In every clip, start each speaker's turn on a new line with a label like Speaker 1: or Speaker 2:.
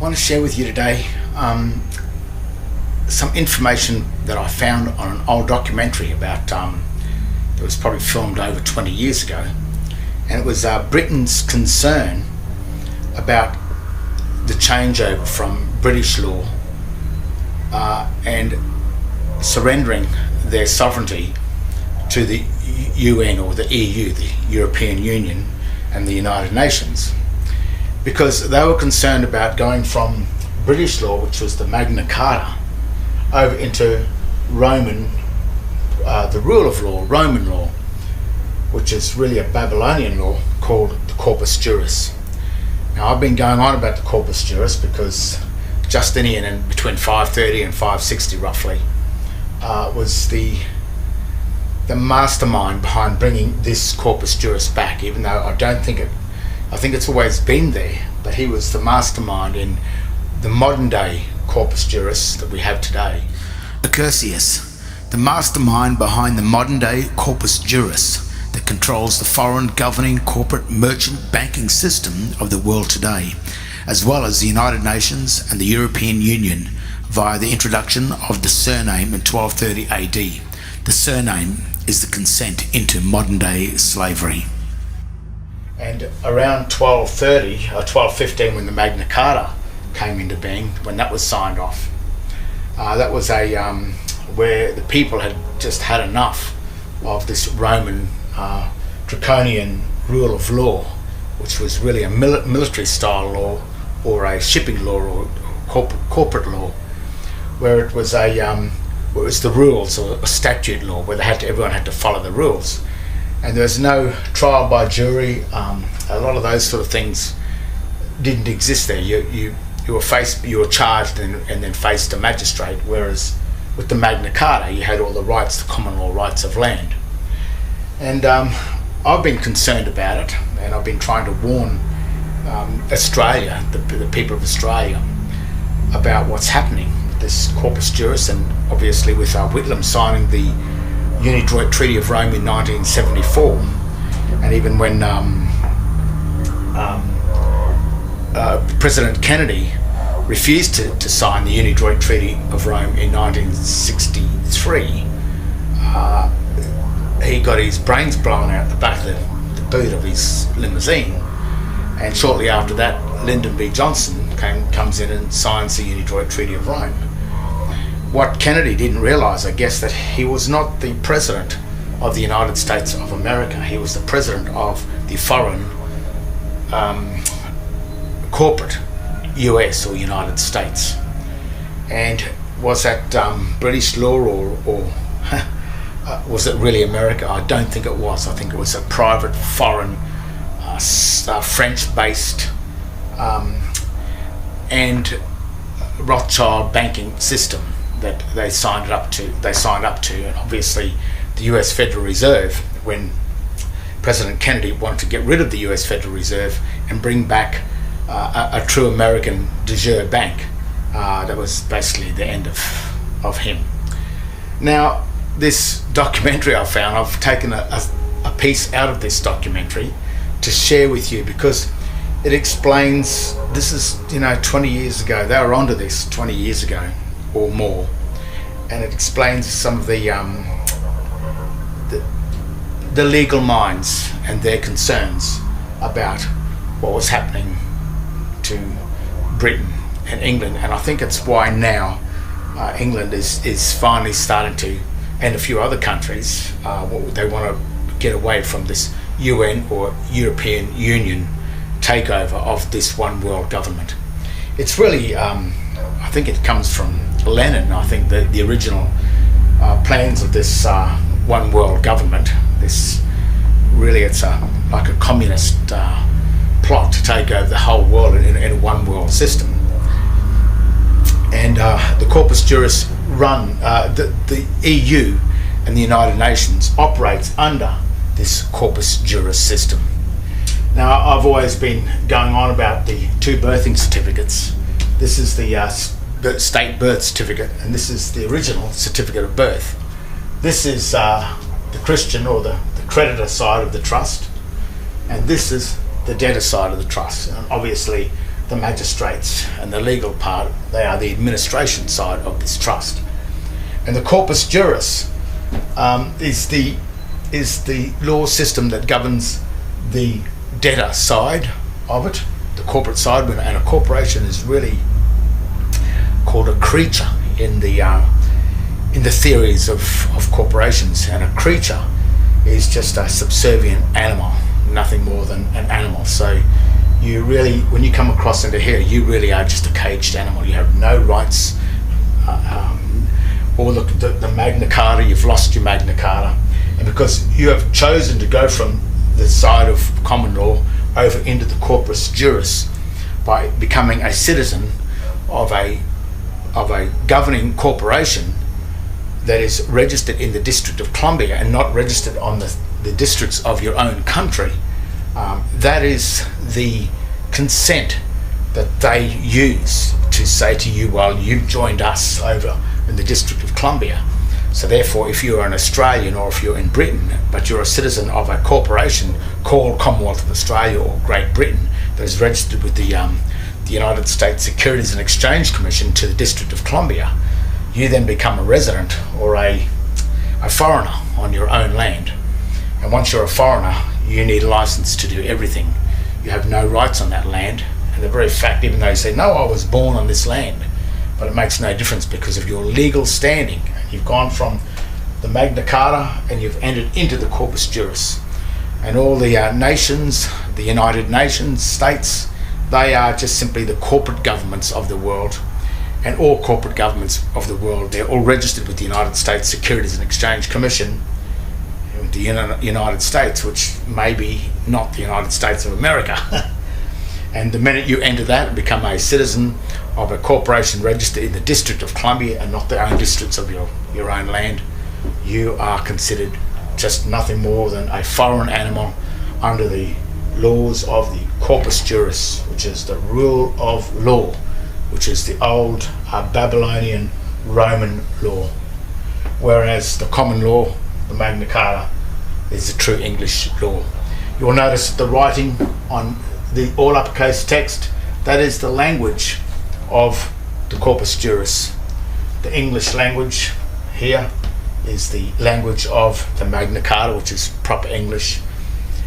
Speaker 1: want to share with you today some information that I found on an old documentary about, it was probably filmed over 20 years ago, and it was Britain's concern about the changeover from British law and surrendering their sovereignty to the UN, or the EU, the European Union, and the United Nations, because they were concerned about going from British law, which was the Magna Carta, over into Roman, the rule of law, Roman law, which is really a Babylonian law called the Corpus Juris. Now, I've been going on about the Corpus Juris because Justinian, in between 530 and 560 roughly, was the mastermind behind bringing this Corpus Juris back, even though I think it's always been there, but he was the mastermind in the modern day Corpus Juris that we have today. Accursius, the mastermind behind the modern day Corpus Juris that controls the foreign governing corporate merchant banking system of the world today, as well as the United Nations and the European Union via the introduction of the surname in 1230 AD. The surname is the consent into modern day slavery. And around 1230 or 1215, when the Magna Carta came into being, when that was signed off, that was where the people had just had enough of this Roman draconian rule of law, which was really a military style law, or a shipping law, or corporate law, where it was the rules, or a statute law, where everyone had to follow the rules, and there was no trial by jury. A lot of those sort of things didn't exist there. You were charged and then faced a magistrate, whereas with the Magna Carta you had all the rights, the common law rights of land. And I've been concerned about it, and I've been trying to warn Australia, the people of Australia, about what's happening with this Corpus Juris, and obviously with Whitlam signing the Unidroit Treaty of Rome in 1974, and even when President Kennedy refused to sign the Unidroit Treaty of Rome in 1963, he got his brains blown out the back of the boot of his limousine, and shortly after that Lyndon B. Johnson comes in and signs the Unidroit Treaty of Rome. What Kennedy didn't realise, I guess, that he was not the president of the United States of America. He was the president of the foreign corporate US, or United States. And was that British law, or was it really America? I don't think it was. I think it was a private, foreign, French-based and Rothschild banking system that they signed up to. And obviously the US Federal Reserve, when President Kennedy wanted to get rid of the US Federal Reserve and bring back a true American de jure bank, that was basically the end of him. Now, this documentary I found, I've taken a piece out of this documentary to share with you, because it explains, this is 20 years ago, they were onto this 20 years ago or more, and it explains some of the legal minds and their concerns about what was happening to Britain and England. And I think it's why now England is finally starting to, and a few other countries, they want to get away from this UN or European Union takeover of this one world government. It's really, I think it comes from Lenin. I think the original plans of this one world government, it's like a communist plot to take over the whole world in a one world system. And the Corpus Juris the EU and the United Nations operates under this Corpus Juris system. Now, I've always been going on about the two birthing certificates. This is the state birth certificate, and this is the original certificate of birth. This is the Christian, or the creditor side of the trust, and this is the debtor side of the trust. And obviously the magistrates, and the legal part, they are the administration side of this trust. And the corpus juris is the law system that governs the debtor side of it, the corporate side, and a corporation is really called a creature in the theories of corporations. And a creature is just a subservient animal, nothing more than an animal. So you really, when you come across into here, you really are just a caged animal. You have no rights. Or look at the Magna Carta, you've lost your Magna Carta. And because you have chosen to go from the side of common law over into the corpus juris by becoming a citizen of a governing corporation that is registered in the District of Columbia and not registered on the districts of your own country, that is the consent that they use to say to you, well, you've joined us over in the District of Columbia. So therefore, if you're an Australian or if you're in Britain, but you're a citizen of a corporation called Commonwealth of Australia or Great Britain that is registered with the United States Securities and Exchange Commission to the District of Columbia, you then become a resident or a foreigner on your own land. And once you're a foreigner, you need a license to do everything. You have no rights on that land. And the very fact, even though you say, no, I was born on this land, but it makes no difference because of your legal standing. You've gone from the Magna Carta and you've entered into the corpus juris. And all the nations, the United Nations, states, they are just simply the corporate governments of the world. And all corporate governments of the world, they're all registered with the United States Securities and Exchange Commission, with the United States, which may be not the United States of America. And the minute you enter that and become a citizen of a corporation registered in the District of Columbia and not the own districts of your own land, you are considered just nothing more than a foreign animal under the laws of the corpus juris, which is the rule of law, which is the old Babylonian Roman law. Whereas the common law, the Magna Carta, is the true English law. You'll notice the writing on the all uppercase text, that is the language of the corpus juris. The English language here is the language of the Magna Carta, which is proper English.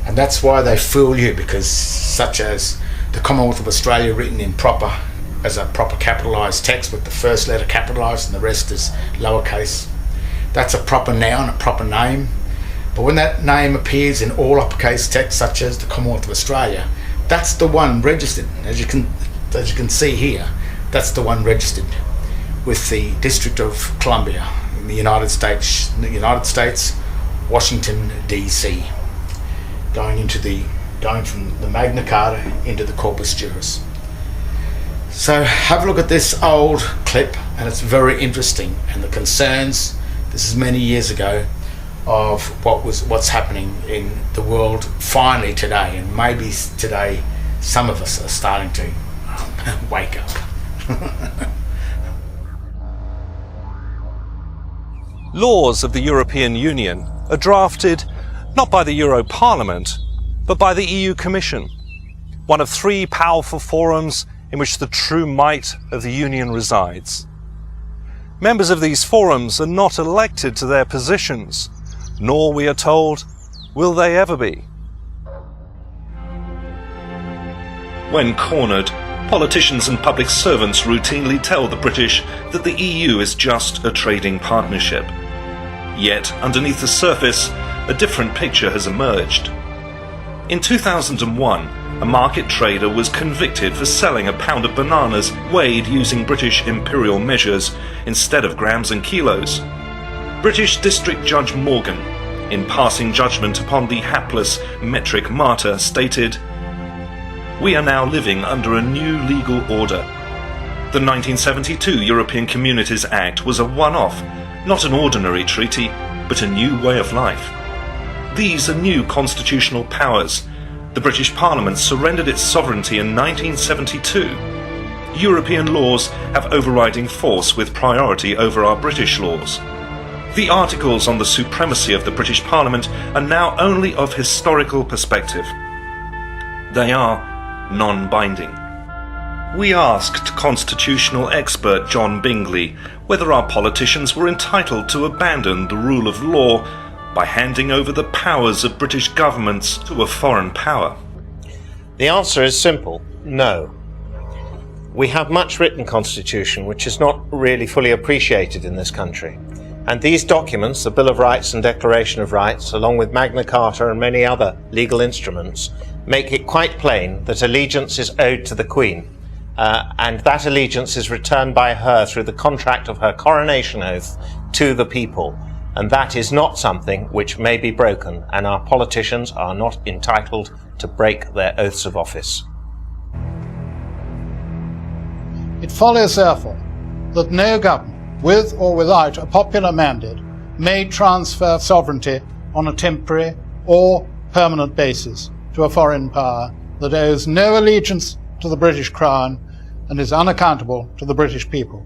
Speaker 1: And that's why they fool you, because such as the Commonwealth of Australia written in proper, as a proper capitalised text with the first letter capitalised and the rest is lowercase, that's a proper noun, a proper name. But when that name appears in all uppercase text, such as the Commonwealth of Australia, that's the one registered. As you can see here, that's the one registered with the District of Columbia in the United States, Washington DC, going from the Magna Carta into the corpus juris. So have a look at this old clip, and it's very interesting, and the concerns, this is many years ago, of what's happening in the world finally today. And maybe today some of us are starting to wake up.
Speaker 2: Laws of the European Union are drafted not by the Euro Parliament, but by the EU Commission, one of three powerful forums in which the true might of the Union resides. Members of these forums are not elected to their positions, nor, we are told, will they ever be. When cornered, politicians and public servants routinely tell the British that the EU is just a trading partnership. Yet, underneath the surface, a different picture has emerged. In 2001, a market trader was convicted for selling a pound of bananas weighed using British imperial measures instead of grams and kilos. British District Judge Morgan, in passing judgment upon the hapless metric martyr, stated, "We are now living under a new legal order. The 1972 European Communities Act was a one-off, not an ordinary treaty, but a new way of life. These are new constitutional powers. The British Parliament surrendered its sovereignty in 1972. European laws have overriding force with priority over our British laws. The articles on the supremacy of the British Parliament are now only of historical perspective. They are non-binding." We asked constitutional expert John Bingley whether our politicians were entitled to abandon the rule of law by handing over the powers of British governments to a foreign power.
Speaker 3: The answer is simple: no. We have much written constitution which is not really fully appreciated in this country. And these documents, the Bill of Rights and Declaration of Rights, along with Magna Carta and many other legal instruments, make it quite plain that allegiance is owed to the Queen, and that allegiance is returned by her through the contract of her coronation oath to the people. And that is not something which may be broken, and our politicians are not entitled to break their oaths of office.
Speaker 4: It follows, therefore, that no government, with or without a popular mandate, may transfer sovereignty on a temporary or permanent basis to a foreign power that owes no allegiance to the British Crown and is unaccountable to the British people.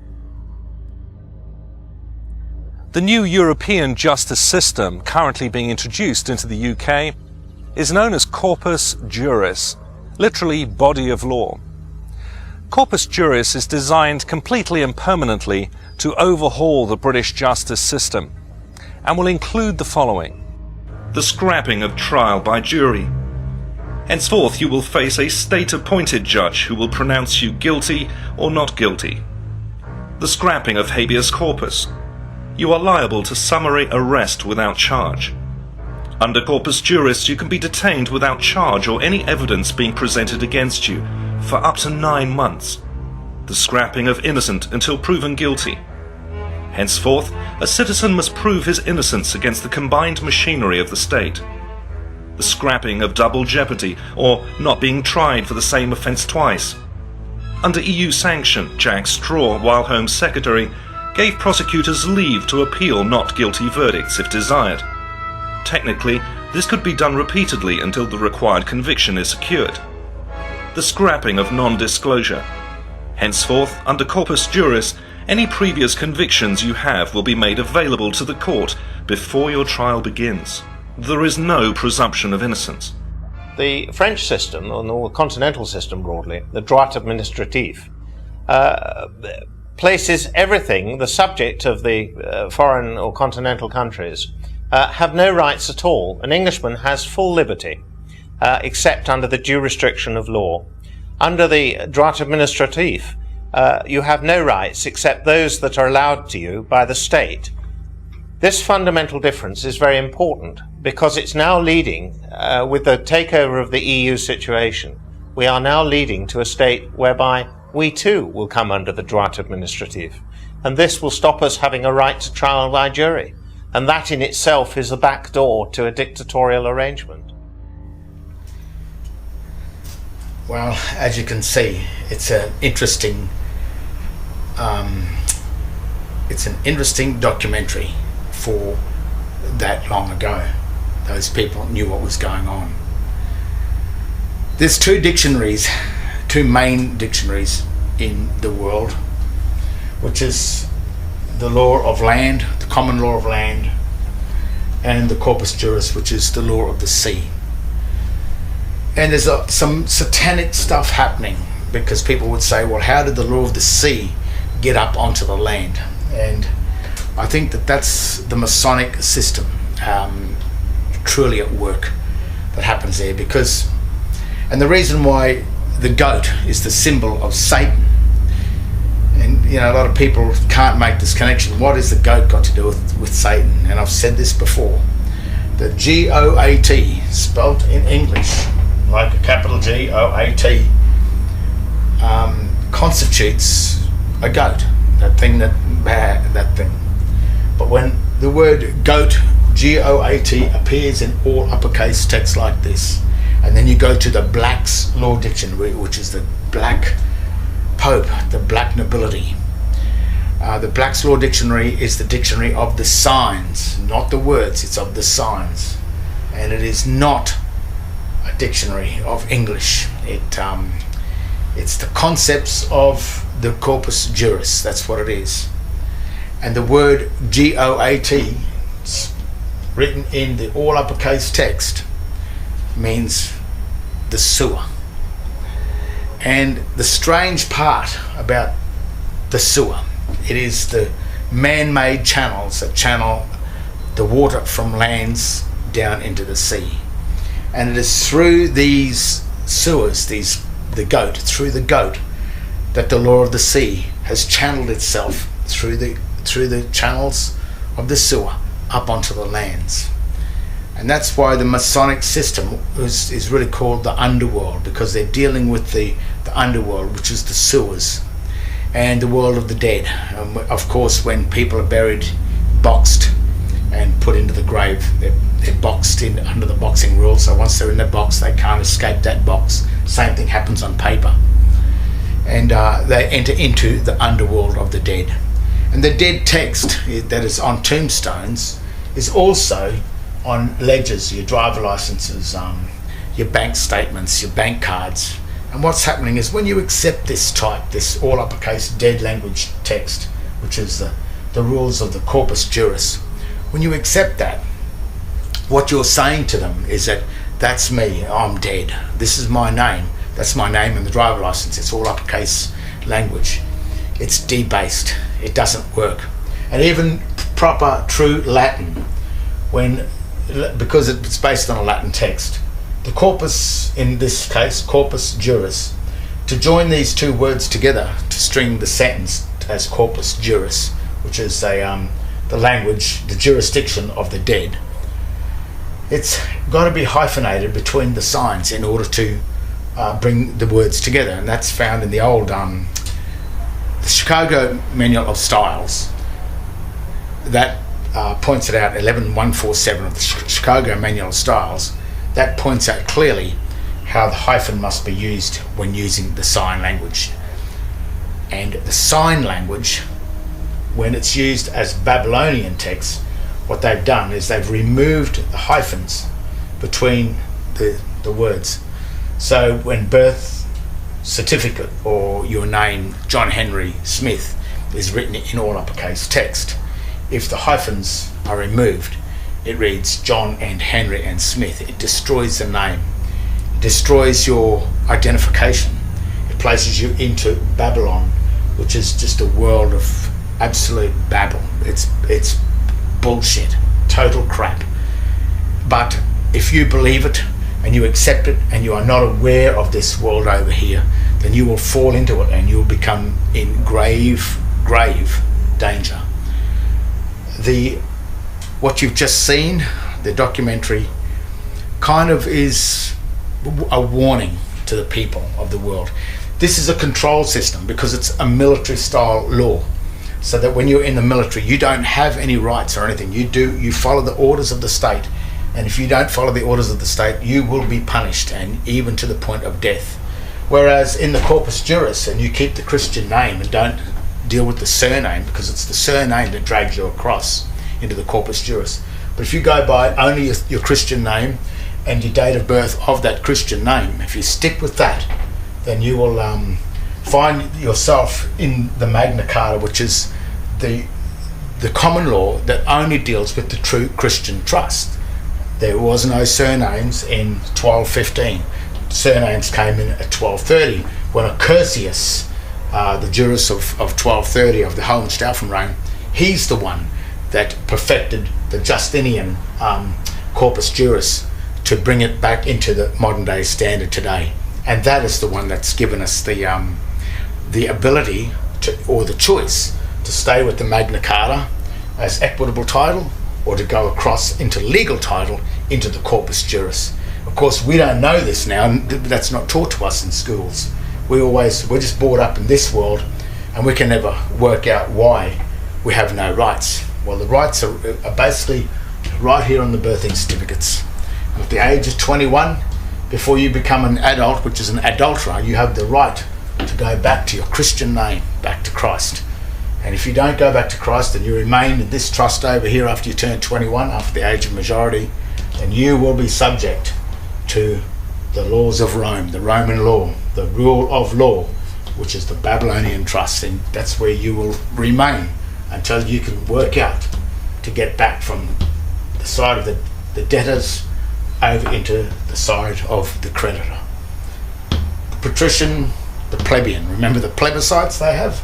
Speaker 5: The new European justice system currently being introduced into the UK is known as Corpus Juris, literally body of law. Corpus Juris is designed completely and permanently to overhaul the British justice system and will include the following:
Speaker 2: the scrapping of trial by jury. Henceforth you will face a state-appointed judge who will pronounce you guilty or not guilty. The scrapping of habeas corpus. You are liable to summary arrest without charge. Under Corpus Juris, you can be detained without charge or any evidence being presented against you for up to 9 months. The scrapping of innocent until proven guilty. Henceforth, a citizen must prove his innocence against the combined machinery of the state. The scrapping of double jeopardy, or not being tried for the same offence twice. Under EU sanction, Jack Straw, while Home Secretary, gave prosecutors leave to appeal not guilty verdicts if desired. Technically, this could be done repeatedly until the required conviction is secured. The scrapping of non-disclosure. Henceforth, under Corpus Juris, any previous convictions you have will be made available to the court before your trial begins. There is no presumption of innocence.
Speaker 3: The French system, or the continental system broadly, the droit administratif, places everything, the subject of the foreign or continental countries, have no rights at all. An Englishman has full liberty, except under the due restriction of law. Under the droit administratif, you have no rights except those that are allowed to you by the state. This fundamental difference is very important because it's now leading, with the takeover of the EU situation, we are now leading to a state whereby we too will come under the droit administratif. And this will stop us having a right to trial by jury. And that in itself is a back door to a dictatorial arrangement.
Speaker 1: Well, as you can see, it's an interesting documentary for that long ago. Those people knew what was going on. There's two main dictionaries in the world, which is the law of land, the common law of land, and the Corpus Juris, which is the law of the sea. And there's some satanic stuff happening, because people would say, well, how did the law of the sea get up onto the land? And I think that's the Masonic system truly at work that happens there, and the reason why the goat is the symbol of Satan. And a lot of people can't make this connection. What has the goat got to do with Satan? And I've said this before. The G-O-A-T, spelt in English, like a capital G-O-A-T, constitutes a goat. That thing. But when the word goat, G-O-A-T, appears in all uppercase text like this, and then you go to the Black's Law Dictionary, which is the black Pope, the black nobility. The Black's Law Dictionary is the dictionary of the signs, not the words, it's of the signs. And it is not a dictionary of English. It's the concepts of the Corpus Juris, that's what it is. And the word G-O-A-T, written in the all uppercase text, means the sewer. And the strange part about the sewer, it is the man-made channels that channel the water from lands down into the sea. And it is through these sewers, through the goat, that the law of the sea has channeled itself through the channels of the sewer up onto the lands. And that's why the Masonic system is really called the underworld, because they're dealing with the underworld, which is the sewers, and the world of the dead. Of course, when people are buried, boxed, and put into the grave, they're boxed in under the boxing rules. So once they're in the box, they can't escape that box. Same thing happens on paper. And they enter into the underworld of the dead. And the dead text that is on tombstones is also on ledgers, your driver licenses, your bank statements, your bank cards. And what's happening is when you accept this type, this all uppercase dead language text, which is the rules of the Corpus Juris, when you accept that, what you're saying to them is that that's me, I'm dead, this is my name, that's my name in the driver license, it's all uppercase language. It's debased, it doesn't work. And even proper true Latin, because it's based on a Latin text, the corpus, in this case, corpus juris, to join these two words together to string the sentence as corpus juris, which is the language, the jurisdiction of the dead, it's got to be hyphenated between the signs in order to bring the words together. And that's found in the old the Chicago Manual of Styles. That points it out, 11147 of the Chicago Manual of Styles, that points out clearly how the hyphen must be used when using the sign language. And the sign language, when it's used as Babylonian text, what they've done is they've removed the hyphens between the words. So when birth certificate or your name, John Henry Smith, is written in all uppercase text, if the hyphens are removed, it reads John and Henry and Smith. It destroys the name. It destroys your identification. It places you into Babylon, which is just a world of absolute babble. It's bullshit, total crap. But if you believe it and you accept it and you are not aware of this world over here, then you will fall into it and you'll become in grave danger. What you've just seen, the documentary, kind of is a warning to the people of the world. This is a control system because it's a military style law, so that when you're in the military you don't have any rights or anything. You follow the orders of the state, and if you don't follow the orders of the state you will be punished, and even to the point of death. Whereas in the Corpus Juris, and you keep the Christian name and don't deal with the surname, because it's the surname that drags you across into the Corpus Juris. But if you go by only your Christian name and your date of birth of that Christian name, if you stick with that, then you will find yourself in the Magna Carta, which is the common law that only deals with the true Christian trust. There was no surnames in 1215. Surnames came in at 1230 when Accursius, the jurist of 1230 of the Hohenstaufen from Rome, he's the one that perfected the Justinian Corpus Juris to bring it back into the modern day standard today. And that is the one that's given us the ability to, or the choice, to stay with the Magna Carta as equitable title, or to go across into legal title into the Corpus Juris. Of course, we don't know this now, and that's not taught to us in schools. We're just brought up in this world, and we can never work out why we have no rights. Well, the rights are basically right here on the birthing certificates. And at the age of 21, before you become an adult, which is an adulterer, you have the right to go back to your Christian name, back to Christ. And if you don't go back to Christ and you remain in this trust over here after you turn 21, after the age of majority, then you will be subject to the laws of Rome, the Roman law, the rule of law, which is the Babylonian trust. And that's where you will remain until you can work out to get back from the side of the debtors over into the side of the creditor. The patrician the plebeian. Remember the plebiscites they have?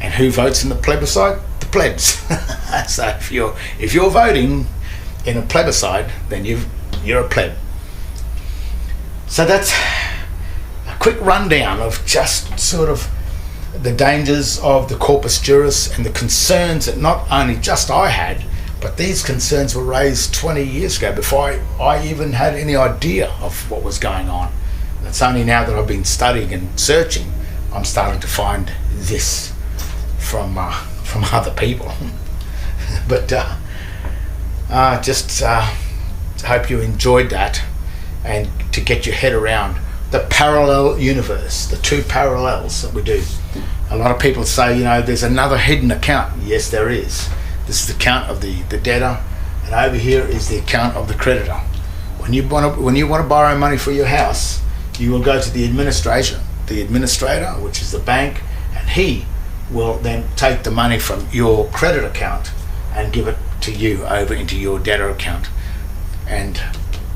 Speaker 1: And who votes in the plebiscite? The plebs. So if you're voting in a plebiscite, then you're a pleb. So that's a quick rundown of just sort of the dangers of the corpus juris and the concerns that not only just I had, but these concerns were raised 20 years ago before I even had any idea of what was going on. It's only now that I've been studying and searching, I'm starting to find this from other people. But just hope you enjoyed that, and to get your head around the parallel universe, the two parallels that we do. A lot of people say, you know, there's another hidden account. Yes, there is. This is the account of the debtor, and over here is the account of the creditor. When you want to borrow money for your house, you will go to the administrator, which is the bank, and he will then take the money from your credit account and give it to you over into your debtor account. And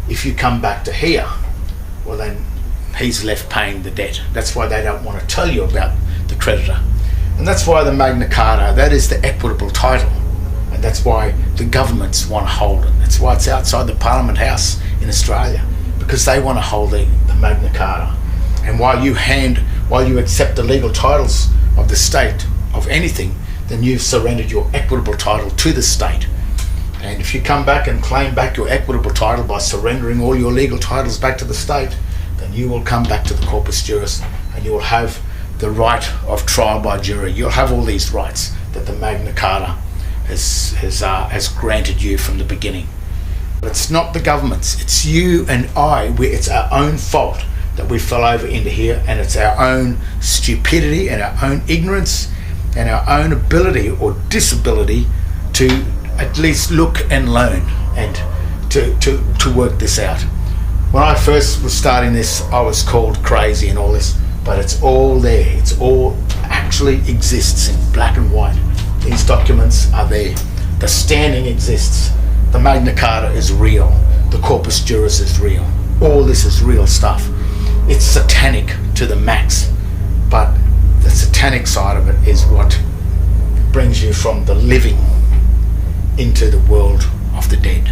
Speaker 1: if you come back to here, well, then he's left paying the debt. That's why they don't want to tell you about the creditor. And that's why the Magna Carta, that is the equitable title. And that's why the governments want to hold it. That's why it's outside the Parliament House in Australia, because they want to hold the Magna Carta. And while you accept the legal titles of the state of anything, then you've surrendered your equitable title to the state. And if you come back and claim back your equitable title by surrendering all your legal titles back to the state, then you will come back to the corpus juris, and you will have the right of trial by jury. You'll have all these rights that the Magna Carta has granted you from the beginning. But it's not the government's, it's you and I. It's our own fault that we fell over into here, and it's our own stupidity and our own ignorance and our own ability or disability to at least look and learn and to work this out. When I first was starting this, I was called crazy and all this, but it's all there. It's all actually exists in black and white. These documents are there. The standing exists. The Magna Carta is real. The corpus juris is real. All this is real stuff. It's satanic to the max, but the satanic side of it is what brings you from the living into the world of the dead.